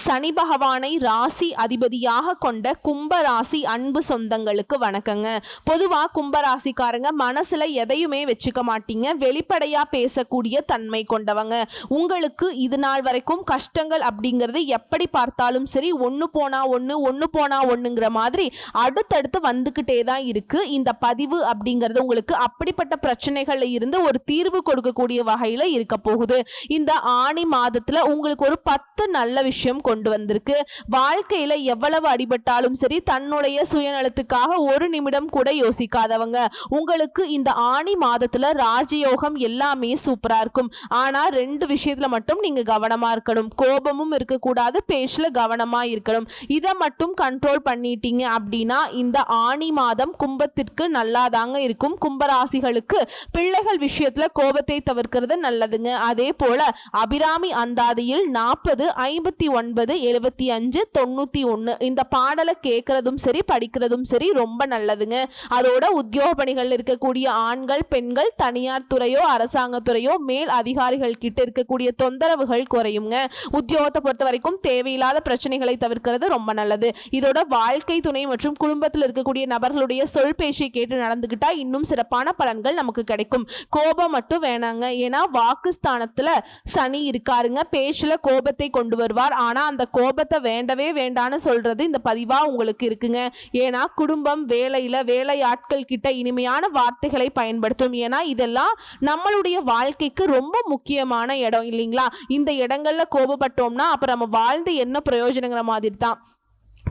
சனி பகவானை ராசி அதிபதியாக கொண்ட கும்பராசி அன்பு சொந்தங்களுக்கு வணக்கங்க. பொதுவா கும்பராசிக்காரங்க மனசுல எதையுமே வச்சுக்க மாட்டீங்க, வெளிப்படையா பேசக்கூடிய தன்மை கொண்டவங்க. உங்களுக்கு இது நாள் வரைக்கும் கஷ்டங்கள் அப்படிங்கிறது எப்படி பார்த்தாலும் சரி ஒன்று போனா ஒன்றுங்கிற மாதிரி அடுத்தடுத்து வந்துக்கிட்டே தான் இருக்கு. இந்த பதிவு அப்படிங்கிறது உங்களுக்கு அப்படிப்பட்ட பிரச்சனைகள்ல இருந்து ஒரு தீர்வு கொடுக்கக்கூடிய வகையில இருக்க போகுது. இந்த ஆணி மாதத்துல உங்களுக்கு ஒரு 10 நல்ல விஷயம் கொண்டு வந்திருக்கு. வாழ்க்கையில எவ்வளவு அடிபட்டாலும் சரி தன்னுடைய சுயநலத்துக்காக ஒரு நிமிடம் கூட யோசிக்காதவங்க உங்களுக்கு இந்த ஆணி மாதத்துல ராஜயோகம் எல்லாமே சூப்பரா இருக்கும். ஆனா 2 விஷயத்துல மட்டும் நீங்க கவனமா இருக்கணும். கோபமும் இருக்கக்கூடாது, பேச்சுல கவனமா இருக்கணும். இதை மட்டும் கண்ட்ரோல் பண்ணிட்டீங்க அப்படின்னா இந்த ஆணி மாதம் கும்பத்திற்கு நல்லாதாங்க இருக்கும். கும்பராசிகளுக்கு பிள்ளைகள் விஷயத்துல கோபத்தை தவிர்க்கிறது நல்லதுங்க. அதே போல அபிராமி அந்தாதியில் 40 59 75 91 இந்த பாடலை கேட்கறதும் சரி படிக்கிறதும் சரி ரொம்ப நல்லதுங்க. அதோட உத்தியோக பணிகள் இருக்கக்கூடிய ஆண்கள் பெண்கள் தனியார் துறையோ அரசாங்கத்துறையோ மேல் அதிகாரிகள் கிட்ட இருக்கக்கூடிய தொந்தரவுகள் குறையுங்க. உத்தியோகத்தை பொறுத்த வரைக்கும் தேவையில்லாத பிரச்சனைகளை தவிர்க்கிறது ரொம்ப நல்லது. இதோட வாழ்க்கை துணை மற்றும் குடும்பத்தில் இருக்கக்கூடிய நபர்களுடைய சொல் பேச்சை கேட்டு நடந்துகிட்டா இன்னும் சிறப்பான பலன்கள் நமக்கு கிடைக்கும். கோபம் மட்டும் வேணாங்க, ஏன்னா வாக்குஸ்தானத்துல சனி இருக்காருங்க. பேச்சுல கோபத்தை கொண்டு வருவார். ஆனா அந்த கோபத்தை வேண்டவே வேண்டான்னு சொல்றது இந்த பதிவா உங்களுக்கு இருக்குங்க. ஏன்னா குடும்பம் வேலை ஆட்கள் கிட்ட இனிமையான வார்த்தைகளை பயன்படுத்தும். ஏன்னா இதெல்லாம் நம்மளுடைய வாழ்க்கைக்கு ரொம்ப முக்கியமான இடம் இல்லைங்களா? இந்த இடங்கள்ல கோபப்பட்டோம்னா அப்புறம் நம்ம வாழ்ந்து என்ன பிரயோஜனங்கிற மாதிரி தான்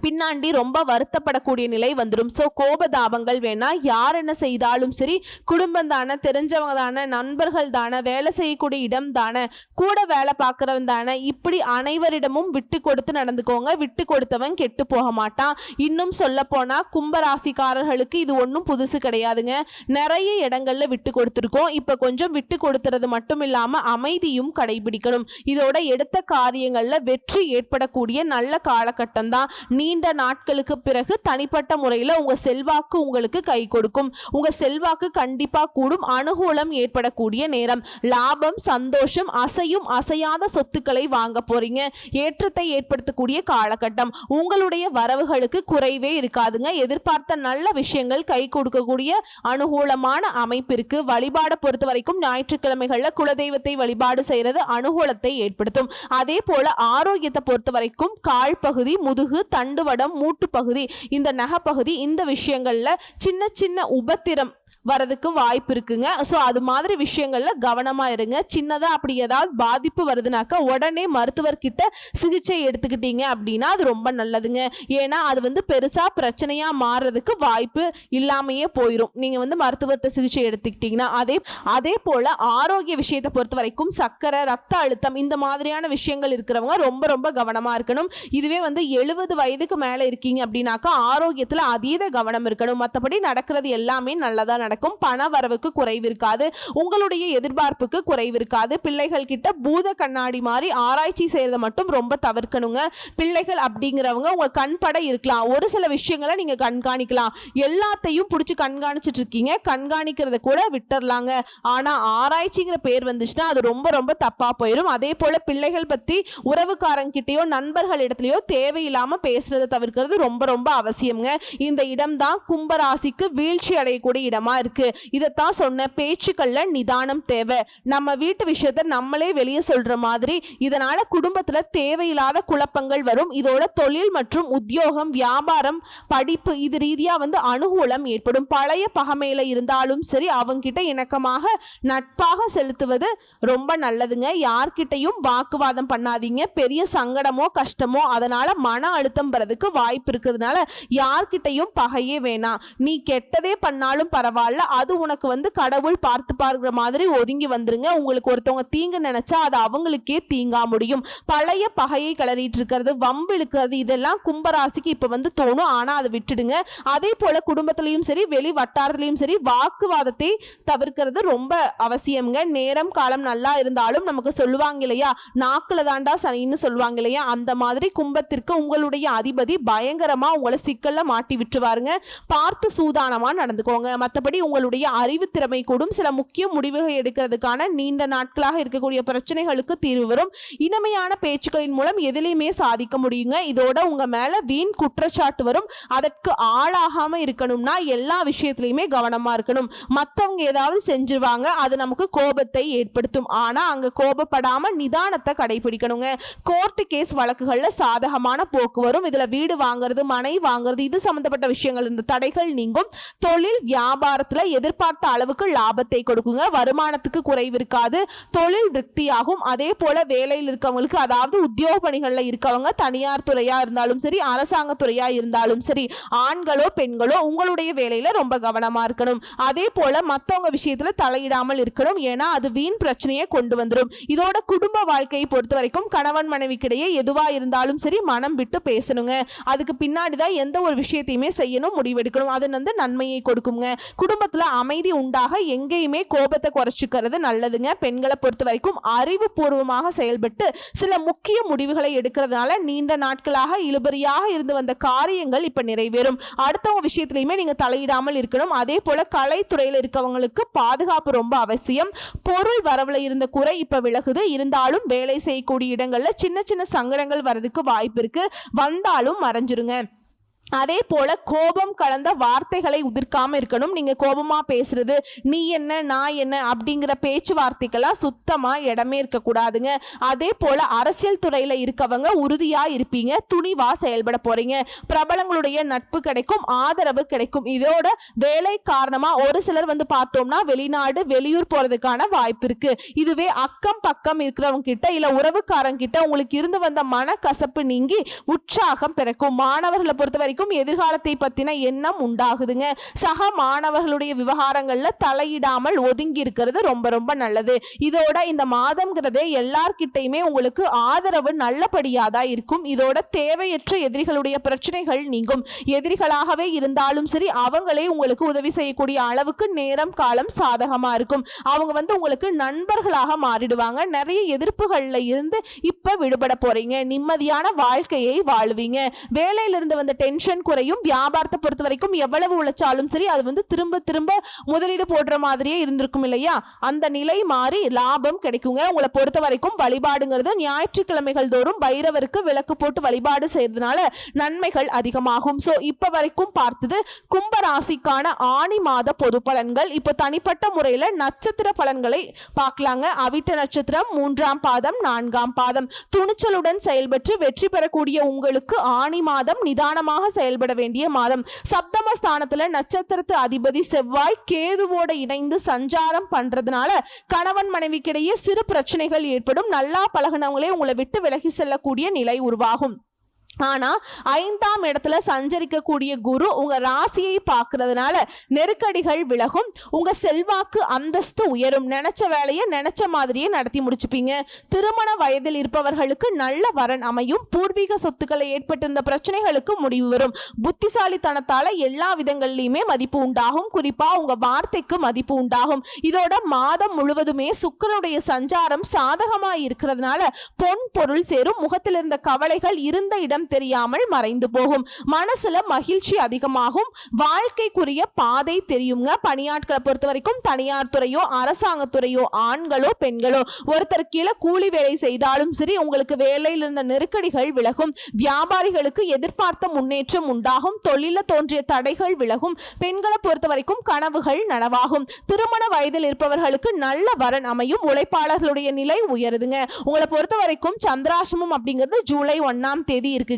பின்னாண்டி ரொம்ப வருத்தப்படக்கூடிய நிலை வந்துடும். ஸோ கோபதாபங்கள் வேணா. யார் என்ன செய்தாலும் சரி குடும்பம் தானே, தெரிஞ்சவங்க தானே, நண்பர்கள் தானே, வேலை செய்யக்கூடிய இடம் தானே, கூட வேலை பார்க்குறவன் தானே, இப்படி அனைவரிடமும் விட்டு கொடுத்து நடந்துக்கோங்க. விட்டு கொடுத்தவன் கெட்டு போக மாட்டான். இன்னும் சொல்ல போனா கும்பராசிக்காரர்களுக்கு இது ஒன்றும் புதுசு கிடையாதுங்க. நிறைய இடங்கள்ல விட்டு கொடுத்துருக்கோம். இப்போ கொஞ்சம் விட்டு கொடுத்துறது மட்டும் இல்லாமல் அமைதியும் கடைபிடிக்கணும். இதோட எடுத்த காரியங்கள்ல வெற்றி ஏற்படக்கூடிய நல்ல காலகட்டம் தான். நீண்ட நாட்களுக்கு பிறகு தனிப்பட்ட முறையில் உங்க செல்வாக்கு உங்களுக்கு கை கொடுக்கும். உங்க செல்வாக்கு கண்டிப்பா கூடும். அனுகூலம் ஏற்படக்கூடிய நேரம். லாபம், சந்தோஷம், அசையும் அசையாத சொத்துக்களை வாங்க போறீங்க. ஏற்றத்தை ஏற்படுத்தக்கூடிய காலகட்டம். உங்களுடைய வரவுகளுக்கு குறைவே இருக்காதுங்க. எதிர்பார்த்த நல்ல விஷயங்கள் கை கொடுக்கக்கூடிய அனுகூலமான அமைப்பிற்கு. வழிபாடு பொறுத்த வரைக்கும் ஞாயிற்றுக்கிழமைகள்ல குலதெய்வத்தை வழிபாடு செய்யறது அனுகூலத்தை ஏற்படுத்தும். அதே போல ஆரோக்கியத்தை பொறுத்த வரைக்கும் கால் பகுதி, முதுகு, தண்டுவடம், மூட்டு பகுதி, இந்த நகப்பகுதி, இந்த விஷயங்கள்ல சின்ன சின்ன உபத்திரம் வரதுக்கு வாய்ப்பு இருக்குங்க. ஸோ அது மாதிரி விஷயங்கள்ல கவனமா இருங்க. சின்னதா அப்படி ஏதாவது பாதிப்பு வருதுனாக்கா உடனே மருத்துவர்கிட்ட சிகிச்சை எடுத்துக்கிட்டீங்க அப்படின்னா அது ரொம்ப நல்லதுங்க. ஏன்னா அது பெருசா பிரச்சனையா மாறுறதுக்கு வாய்ப்பு இல்லாமையே போயிடும் நீங்க மருத்துவர்கிட்ட சிகிச்சை எடுத்துக்கிட்டீங்கன்னா. அதே போல ஆரோக்கிய விஷயத்தை பொறுத்த வரைக்கும் சர்க்கரை, ரத்த அழுத்தம் இந்த மாதிரியான விஷயங்கள் இருக்கிறவங்க ரொம்ப ரொம்ப கவனமா இருக்கணும். இதுவே 70 வயதுக்கு மேல இருக்கீங்க அப்படின்னாக்கா ஆரோக்கியத்துல அதீத கவனம் இருக்கணும். மற்றபடி நடக்கிறது எல்லாமே நல்லதா நடக்கும். பண வரவுக்கு குறைவு இருக்காது. உங்களுடைய எதிர்பார்ப்புக்கு குறைவு இருக்காது. பிள்ளைகள் கிட்ட பூத கண்ணாடி மாதிரி ஆராய்ச்சி செய்யறத மட்டும் ரொம்ப தவிர்க்கணுங்க. பிள்ளைகள் அப்படிங்கிறவங்க உங்க கண்பட இருக்கலாம். ஒரு சில விஷயங்களை நீங்க கண்காணிக்கலாம். எல்லாத்தையும் பிடிச்சி கண்காணிச்சிட்டு இருக்கீங்க, கண்காணிக்கிறத கூட விட்டுறலாங்க. ஆனா ஆராய்ச்சிங்கிற பேர் வந்துச்சுன்னா அது ரொம்ப ரொம்ப தப்பா போயிடும். அதே போல பிள்ளைகள் பத்தி உறவுக்காரங்கிட்டயோ நண்பர்கள் இடத்துலயோ தேவையில்லாம பேசுறதை தவிர்க்கிறது ரொம்ப ரொம்ப அவசியம்ங்க. இந்த இடம் தான் கும்பராசிக்கு வீழ்ச்சி அடையக்கூடிய இடமா இருக்கு. இதைத்தான் சொன்ன, பேச்சுக்கள்ல நிதானம் தேவை. நம்ம வீட்டு விஷயத்தை நம்மளே வெளியே சொல்ற மாதிரி. இதனால குடும்பத்துல தேவையில்லாத குழப்பங்கள் வரும். இதோட தொழில் மற்றும் உத்தியோகம், வியாபாரம், படிப்பு இது ரீதியா அனுகூலம் ஏற்படும். பழைய பகைமையில இருந்தாலும் சரி அவங்க கிட்ட இணக்கமாக நட்பாக செலுத்துவது ரொம்ப நல்லதுங்க. யார்கிட்டையும் வாக்குவாதம் பண்ணாதீங்க. பெரிய சங்கடமோ கஷ்டமோ அதனால மன அழுத்தம் வரதுக்கு வாய்ப்பு இருக்கிறதுனால யார்கிட்டையும் பகையே வேணாம். நீ கெட்டதே பண்ணாலும் பரவாயில்ல, அது உனக்கு கடவுள் பார்த்து பார்க்கிற மாதிரி ஒதுங்கி வந்துருங்க. உங்களுக்கு ஒருத்தவங்க தீங்கு நினைச்சா அது அவங்களுக்கே தீங்கா முடியும். பழைய பகையை கிளறிட்டு இருக்கிறது, வம்பு இழுக்கிறது இதெல்லாம் கும்பராசிக்கு இப்ப தோணும். ஆனா அதை விட்டுடுங்க. அதே போல குடும்பத்திலையும் சரி வெளி வட்டாரத்திலையும் சரி வாக்குவாதத்தை தவிர்க்கிறது ரொம்ப அவசியம்ங்க. நேரம் காலம் நல்லா இருந்தாலும் நமக்கு சொல்லுவாங்க இல்லையா, நாக்குல தாண்டா சனின்னு சொல்லுவாங்க இல்லையா, அந்த மாதிரி கும்பத்திற்கு உங்களுடைய அதிபதி பயங்கரமா உங்களை சிக்கல்ல மாட்டி விட்டுருவாருங்க. பார்த்து சூதானமா நடந்துக்கோங்க. மற்றபடி உங்களுடைய அறிவு திறமை கூடும். சில முக்கிய முடிவுகளை எடுக்கிறதுக்கான நீண்ட நாட்களாக இருக்கக்கூடிய பிரச்சனைகளுக்கு தீர்வு வரும். இனிமையான பேச்சுக்களின் மூலம் எதிலையுமே சாதிக்க முடியுங்க. இதோட உங்க மேல வீண் குற்றச்சாட்டு வரும். அதற்கு ஆளாகாம இருக்கணும்னா எல்லா விஷயத்திலையுமே கவனமா இருக்கணும். மற்றவங்க ஏதாவது செஞ்சிருவாங்க, அது நமக்கு கோபத்தை ஏற்படுத்தும். ஆனா அங்க கோபப்படாம நிதானத்தை கடைபிடிக்கணுங்க. கோர்ட்டு கேஸ் வழக்குகள்ல சாதகமான போக்கு வரும். இதுல வீடு வாங்குறது, மனை வாங்குறது, இது சம்பந்தப்பட்ட விஷயங்கள் இந்த தடைகள் நீங்கும். தொழில் வியாபாரத்துல எதிர்பார்த்த அளவுக்கு லாபத்தை கொடுக்குங்க. வருமானத்துக்கு குறைவு இருக்காது. தொழில் விருத்தியாகும். அதே போல வேலையில் இருக்கவங்களுக்கு, அதாவது உத்தியோக பணிகள்ல இருக்கவங்க, தனியார் துறையா இருந்தாலும் சரி, அரசாங்க துறையா இருந்தாலும் சரி, ஆண்களோ பெண்களோ உங்களுடைய வேலையில ரொம்ப கவனமா இருக்கணும். அதே போல மற்றவங்க விஷயத்துல தலையிடாமல் இருக்கணும். ஏன்னா அது வீண் பிரச்சனையை கொண்டு வந்துடும். இதோட குடும்ப வாழ்க்கையை பொறுத்த வரைக்கும் கணவன் மனைவிக்கிடையே எதுவா இருந்தாலும் சரி மனம் விட்டு பேசணுங்க. அதுக்கு பின்னாடிதான் எந்த ஒரு விஷயத்தையுமே செய்யணும், முடிவெடுக்கணும். அது நன்மையை கொடுக்குங்க. குடும்பத்துல அமைதி உண்டாக எங்கேயுமே கோபத்தை குறைச்சிக்கிறது நல்லதுங்க. பெண்களை பொறுத்த வரைக்கும் அறிவுபூர்வமாக செயல்பட்டு சில முக்கிய முடிவுகளை எடுக்கிறதுனால நீண்ட நாட்களாக இழுபறியாக இருந்து வந்த காரியங்கள் இப்ப நிறைவேறும். அடுத்தவங்க விஷயத்திலையுமே நீங்க தலையிடாமல் இருக்கணும். அதே போல கலைத்துறையில் இருக்கவங்களுக்கு பாதுகாப்பு ரொம்ப அவசியம். பொருள் வரவுல இருந்த குறை இப்ப விலகுது. இருந்தாலும் வேலை செய்யக்கூடிய இடங்கள்ல சின்ன சின்ன சங்கடங்கள் வரதுக்கு வாய்ப்பு இருக்கு. வந்தாலும் மறைஞ்சிருங்க. அதே போல கோபம் கலந்த வார்த்தைகளை உதிர்க்காம இருக்கணும். நீங்க கோபமா பேசுறது, நீ என்ன நான் என்ன அப்படிங்கிற பேச்சுவார்த்தைக்கெல்லாம் சுத்தமா இடமே இருக்கக்கூடாதுங்க. அதே போல அரசியல் துறையில இருக்கவங்க உறுதியா இருப்பீங்க, துணிவா செயல்பட போறீங்க. பிரபலங்களுடைய நட்பு கிடைக்கும், ஆதரவு கிடைக்கும். இதோட வேலை காரணமா ஒரு சிலர் பார்த்தோம்னா வெளிநாடு வெளியூர் போறதுக்கான வாய்ப்பு இருக்கு. இதுவே அக்கம் பக்கம் இருக்கிறவங்க கிட்ட இல்ல உறவுக்காரங்க கிட்ட உங்களுக்கு இருந்து வந்த மனக்கசப்பு நீங்கி உற்சாகம் பிறக்கும். மாணவர்களை பொறுத்த வரைக்கும் எதிர்காலத்தை பத்தின எண்ணம் உண்டாகுதுங்க. சக மாணவர்களுடைய விவகாரங்கள்ல தலையிடாமல் ஒதுங்கி இருக்கிறது ரொம்ப ரொம்ப நல்லது. இதோட இந்த மாதம்ங்கிறதே எல்லார்கிட்டையுமே உங்களுக்கு ஆதரவு நல்லபடியாதான் இருக்கும். இதோட தேவையற்ற எதிரிகளுடைய பிரச்சனைகள் நீங்கும். எதிரிகளாகவே இருந்தாலும் சரி அவங்களே உங்களுக்கு உதவி செய்யக்கூடிய அளவுக்கு நேரம் காலம் சாதகமா இருக்கும். அவங்க உங்களுக்கு நண்பர்களாக மாறிடுவாங்க. நிறைய எதிர்ப்புகள்ல இருந்து இப்ப விடுபட போறீங்க. நிம்மதியான வாழ்க்கையை வாழ்வீங்க. வேலையிலிருந்து வந்த டென்ஷன் குறையும். வியாபாரத்தை பொறுத்த வரைக்கும் எவ்வளவு உழைச்சாலும் சரி அது திரும்ப திரும்ப முதலீடு போடுற மாதிரியே இருந்திருக்கும் இல்லையா, அந்த நிலை மாறி லாபம் கிடைக்குங்க. உங்களை பொறுத்த வரைக்கும் வழிபாடுங்கிறது ஞாயிற்றுக்கிழமைகள் தோறும் பைரவருக்கு விளக்கு போட்டு வழிபாடு செய்யறதுனால நன்மைகள் அதிகமாகும். சோ இப்ப வரைக்கும் பார்த்தது கும்ப ராசிக்கான ஆணி மாத பொது பலன்கள். இப்போ தனிப்பட்ட முறையில நட்சத்திர பலன்களை பார்க்கலாங்க. அவிட்ட நட்சத்திரம் 3ஆம் பாதம் 4ஆம் பாதம். துணிச்சலுடன் செயல்பட்டு வெற்றி பெறக்கூடிய உங்களுக்கு ஆணி மாதம் நிதானமாக செயல்பட வேண்டிய மாதம். சப்தமஸ்தானத்துல நட்சத்திரத்து அதிபதி செவ்வாய் கேதுவோட இணைந்து சஞ்சாரம் பண்றதுனால கணவன் மனைவிக்கிடையே சிறு பிரச்சனைகள் ஏற்படும். நல்லா பழகினவங்களே உங்களை விட்டு விலகி செல்லக்கூடிய நிலை உருவாகும். ஆனா 5ஆம் இடத்துல சஞ்சரிக்கக்கூடிய குரு உங்க ராசியை பார்க்கறதுனால நெருக்கடிகள் விலகும். உங்க செல்வாக்கு அந்தஸ்து உயரும். நினைச்ச வேலையை நினைச்ச மாதிரியே நடத்தி முடிச்சுப்பீங்க. திருமண வயதில் இருப்பவர்களுக்கு நல்ல வரன் அமையும். பூர்வீக சொத்துக்களை ஏற்பட்டிருந்த பிரச்சனைகளுக்கு முடிவு வரும். புத்திசாலித்தனத்தால எல்லா விதங்கள்லயுமே மதிப்பு உண்டாகும். குறிப்பா உங்க வார்த்தைக்கு மதிப்பு உண்டாகும். இதோட மாதம் முழுவதுமே சுக்கிரனுடைய சஞ்சாரம் சாதகமா இருக்கிறதுனால பொன் பொருள் சேரும். முகத்தில் இருந்த கவலைகள் இருந்த இடம் தெரியாமல் மறைந்து போகும். மனசுல மகிழ்ச்சி அதிகமாகும். வாழ்க்கைக்குரிய பாதை தெரியுங்க. பணியாட்களை பொறுத்த வரைக்கும் தனியார் துறையோ அரசாங்க துறையோ ஆண்களோ பெண்களோ ஒருத்தர் கீழே கூலி வேலை செய்தாலும் சரி உங்களுக்கு வேலையில் இருந்த நெருக்கடிகள் விலகும். வியாபாரிகளுக்கு எதிர்பார்த்த முன்னேற்றம் உண்டாகும். தொழில தோன்றிய தடைகள் விலகும். பெண்களை பொறுத்த வரைக்கும் கனவுகள் நனவாகும். திருமண வயதில் இருப்பவர்களுக்கு நல்ல வரன் அமையும். உழைப்பாளர்களுடைய நிலை உயருதுங்க. உங்களை பொறுத்த வரைக்கும் சந்திராசிரமம் அப்படிங்கிறது ஜூலை 1ஆம் தேதி இருக்கு.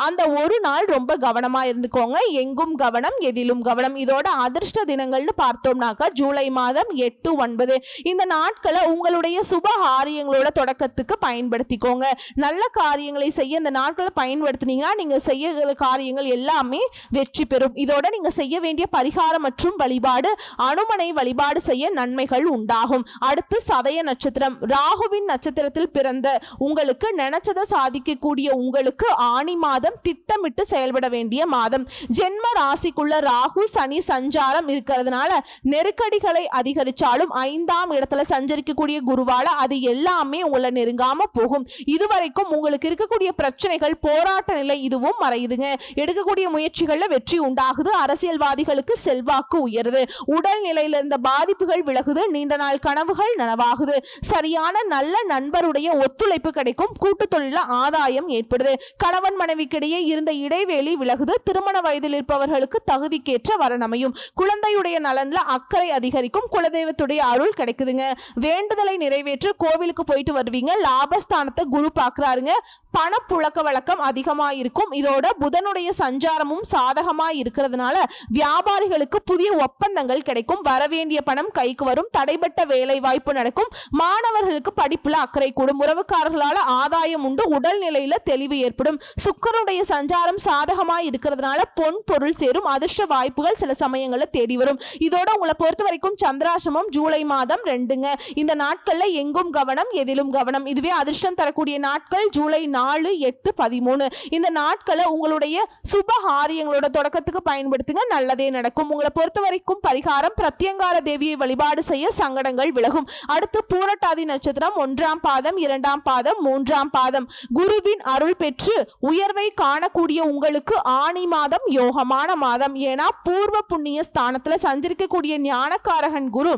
அந்த ஒரு நாள் ரொம்ப கவனமா இருந்துக்கோங்க. எங்கும் கவனம் எதிலும் கவனம். இதோட அதிர்ஷ்ட தினங்கள்னு பார்த்தோம்னாக்கா ஜூலை மாதம் 8, 9 இந்த நாட்களை உங்களுடைய சுப காரியங்களோட தொடக்கத்துக்கு பயன்படுத்திக்கோங்க. நல்ல காரியங்களை செய்ய இந்த நாட்களை பயன்படுத்தினீங்கன்னா நீங்க செய்ய காரியங்கள் எல்லாமே வெற்றி பெறும். இதோட நீங்க செய்ய வேண்டிய பரிகாரம் மற்றும் வழிபாடு அனுமனை வழிபாடு செய்ய நன்மைகள் உண்டாகும். அடுத்து சதய நட்சத்திரம். ராகுவின் நட்சத்திரத்தில் பிறந்த உங்களுக்கு நினைச்சதை சாதிக்கக்கூடிய உங்களுக்கு ஆணி மாதம் திட்டமிட்டு செயல்பட வேண்டிய மாதம். ஜென்ம ராசிக்குள்ள ராகு சனி சஞ்சாரம் இருக்கிறதுனால நெருக்கடிகளை அதிகரிச்சாலும் 5ஆம் இடத்துல சஞ்சரிக்கக்கூடிய குருவால அது எல்லாமே உங்களை நெருங்காம போகும். இதுவரைக்கும் உங்களுக்கு இருக்கக்கூடிய பிரச்சனைகள் போராட்ட நிலை இதுவும் மறையுதுங்க. எடுக்கக்கூடிய முயற்சிகள்ல வெற்றி உண்டாகுது. அரசியல்வாதிகளுக்கு செல்வாக்கு உயருது. உடல் நிலையில இருந்த பாதிப்புகள் விலகுது. நீண்ட நாள் கனவுகள் நனவாகுது. சரியான நல்ல நண்பருடைய ஒத்துழைப்பு கிடைக்கும். கூட்டு தொழில ஆதாயம் ஏற்படுது. கணவன் மனைவிக்கிடையே இருந்த இடைவெளி விலகுது. திருமண வயதில் இருப்பவர்களுக்கு தகுதிக்கேற்ற வரன் அமையும். குழந்தையுடைய நலன்ல அக்கறை அதிகரிக்கும். குலதெய்வத்துடைய அருள் கிடைக்குதுங்க. வேண்டுதலை நிறைவேற்ற கோவிலுக்கு போயிட்டு வருவீங்க. லாபஸ்தானத்தை குரு பார்க்கறாருங்க. பணப்புழக்க வழக்கம் அதிகமா இருக்கும். இதோட புதனுடைய சஞ்சாரமும் சாதகமா இருக்கிறதுனால வியாபாரிகளுக்கு புதிய ஒப்பந்தங்கள் கிடைக்கும். வரவேண்டிய பணம் கைக்கு வரும். தடைபட்ட வேலை வாய்ப்பு நடக்கும். மாணவர்களுக்கு படிப்புல அக்கறை கூடும். உறவுக்காரர்களால ஆதாயம் உண்டு. உடல் நிலையில தெளிவு ஏற்படும். சுக்கிரனுடைய சஞ்சாரம் சாதகமா இருக்கிறதுனால பொன் பொருள் சேரும். அதிர்ஷ்ட வாய்ப்புகள் சில சமயங்கள்ல தேடி வரும். இதோட உங்களை பொறுத்த வரைக்கும் சந்திராசிரமம் ஜூலை மாதம் 2ங்க. இந்த நாட்கள்ல எங்கும் கவனம், எதிலும் கவனம். இதுவே அதிர்ஷ்டம் தரக்கூடிய நாட்கள் ஜூலை 4, 8, 13. இந்த நாட்களை உங்களுடைய சுபகாரியங்களோட தொடக்கத்துக்கு பயன்படுத்துங்க. நல்லதே நடக்கும். உங்களை பொறுத்த வரைக்கும் பரிகாரம் பிரத்யங்கார தேவியை வழிபாடு செய்ய சங்கடங்கள் விலகும். அடுத்து பூரட்டாதி நட்சத்திரம் 1ஆம் பாதம், 2ஆம் பாதம், 3ஆம் பாதம். குருவின் அருள் பெற்று உயர்வை காணக்கூடிய உங்களுக்கு ஆணி மாதம் யோகமான மாதம். ஏன்னா பூர்வ புண்ணிய ஸ்தானத்துல சஞ்சரிக்கக்கூடிய ஞானக்காரகன் குரு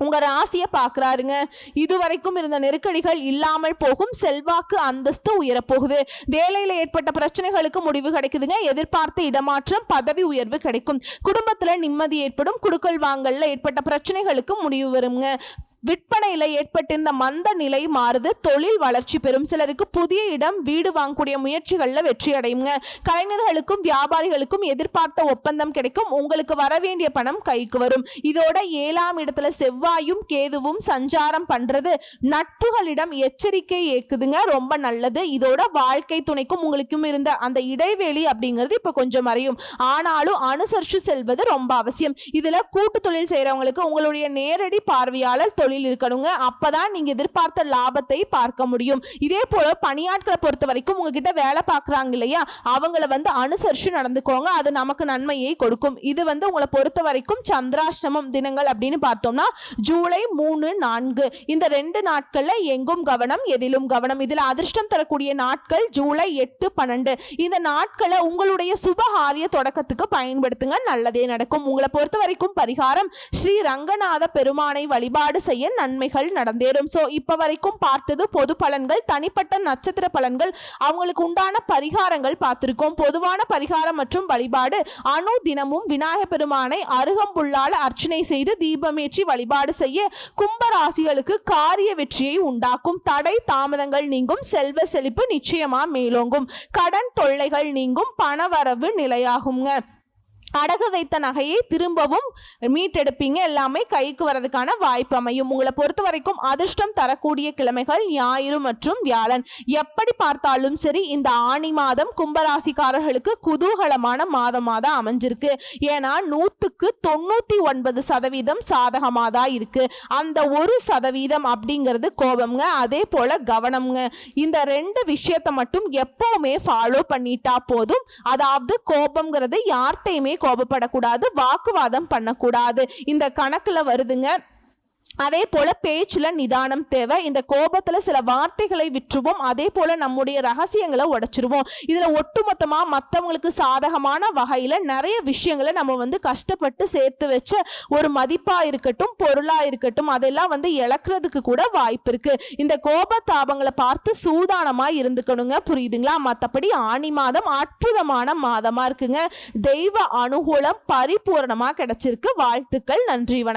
உங்க ராசியை பார்க்கறாருங்க. இதுவரைக்கும் இருந்த நெருக்கடிகள் இல்லாமல் போகும். செல்வாக்கு அந்தஸ்து உயரப்போகுது. வேலையில ஏற்பட்ட பிரச்சனைகளுக்கு முடிவு கிடைக்குதுங்க. எதிர்பார்த்த இடமாற்றம், பதவி உயர்வு கிடைக்கும். குடும்பத்துல நிம்மதி ஏற்படும். குடுக்கல் வாங்கல்ல ஏற்பட்ட பிரச்சனைகளுக்கு முடிவு வருங்க. விற்பனையில ஏற்பட்டிருந்த மந்த நிலை மாறுது. தொழில் வளர்ச்சி பெறும். சிலருக்கு புதிய இடம் வீடு வாங்கக்கூடிய முயற்சிகள்ல வெற்றி அடையுங்க. கலைஞர்களுக்கும் வியாபாரிகளுக்கும் எதிர்பார்த்த ஒப்பந்தம் கிடைக்கும். உங்களுக்கு வரவேண்டிய பணம் கைக்கு வரும். இதோட 7ஆம் இடத்துல செவ்வாயும் கேதுவும் சஞ்சாரம் பண்றது நட்புகளிடம் எச்சரிக்கை ஏக்குதுங்க. ரொம்ப நல்லது. இதோட வாழ்க்கை துணைக்கும் உங்களுக்கும் இருந்த அந்த இடைவெளி அப்படிங்கிறது இப்ப கொஞ்சம் மறையும். ஆனாலும் அனுசரிச்சு செல்வது ரொம்ப அவசியம். இதுல கூட்டு தொழில் செய்யறவங்களுக்கு உங்களுடைய நேரடி பார்வையாளர் தொழில் இருக்கணுங்க. அப்பதான் நீங்க எதிர்பார்த்த லாபத்தை பார்க்க முடியும். இதே போல பணியாட்களை பொறுத்த வரைக்கும் உங்ககிட்ட வேலை பார்க்கறாங்க இல்லையா, அவங்கள அனுசரிச்சு நடந்துக்கோங்க. அது நமக்கு நன்மையை கொடுக்கும். இது உங்களை பொறுத்த வரைக்கும் சந்திராஷ்டமம் தினங்கள் அப்படின்னு பார்த்தோம்னா ஜூலை 3, 4 இந்த 2 நாட்கள்ல எங்கும் கவனம், எதிலும் கவனம். இதுல அதிர்ஷ்டம் தரக்கூடிய நாட்கள் ஜூலை 8, 12. இந்த நாட்களை உங்களுடைய சுபகாரிய தொடக்கத்துக்கு பயன்படுத்துங்க. நல்லதே நடக்கும். உங்களை பொறுத்த வரைக்கும் பரிகாரம் ஸ்ரீ ரங்கநாத பெருமானை வழிபாடு செய்ய நன்மைகள் நடந்தேறும். சோ இப்ப வரைக்கும் பார்த்தது பொது பலன்கள். தனிப்பட்ட நட்சத்திர பலன்கள், அவங்களுக்கு உண்டான பரிகாரங்கள் பார்த்திருக்கோம். பொதுவான பரிகாரம் மற்றும் வழிபாடு அணு தினமும் விநாயகர் பெருமானை அருகம்புல்லால அர்ச்சனை செய்து தீபமேற்றி வழிபாடு செய்ய கும்பராசிகளுக்கு காரிய வெற்றியை உண்டாக்கும். தடை தாமதங்கள் நீங்கும். செல்வ செழிப்பு நிச்சயமா மேலோங்கும். கடன் தொல்லைகள் நீங்கும். பணவரவு நிலையாகுங்க. அடகு வைத்த நகையை திரும்பவும் மீட்டெடுப்பீங்க. எல்லாமே கைக்கு வரதுக்கான வாய்ப்பு அமையும். உங்களை பொறுத்த வரைக்கும் அதிர்ஷ்டம் தரக்கூடிய கிழமைகள் ஞாயிறு மற்றும் வியாழன். எப்படி பார்த்தாலும் சரி இந்த ஆணி மாதம் கும்பராசிக்காரர்களுக்கு குதூகலமான மாதமாக தான் அமைஞ்சிருக்கு. ஏன்னா 100க்கு 99% சாதகமாக தான் இருக்கு. அந்த 1% அப்படிங்கிறது கோபம்ங்க. அதே போல கவனம்ங்க. இந்த 2 விஷயத்தை மட்டும் எப்பவுமே ஃபாலோ பண்ணிட்டா போதும். அதாவது கோபம்ங்கிறது யார்கிட்டையுமே கோபப்படக்கூடாது, வாக்குவாதம் பண்ணக்கூடாது. இந்த கணக்குல வருதுங்க. அதே போல பேச்சுல நிதானம் தேவை. இந்த கோபத்துல சில வார்த்தைகளை விட்டுருவோம். அதே போல நம்முடைய ரகசியங்களை உடைச்சிருவோம். இதுல ஒட்டுமொத்தமா மற்றவங்களுக்கு சாதகமான வகையில நிறைய விஷயங்களை நம்ம கஷ்டப்பட்டு சேர்த்து வச்ச ஒரு மதிப்பா இருக்கட்டும், பொருளா இருக்கட்டும், அதெல்லாம் இழக்கிறதுக்கு கூட வாய்ப்பு இருக்கு. இந்த கோபத்தாபங்களை பார்த்து சூதானமா இருந்துக்கணுங்க. புரியுதுங்களா? மற்றபடி ஆணி மாதம் அற்புதமான மாதமா இருக்குங்க. தெய்வ அனுகூலம் பரிபூர்ணமா கிடைச்சிருக்கு. வாழ்த்துக்கள். நன்றி. வணக்கம்.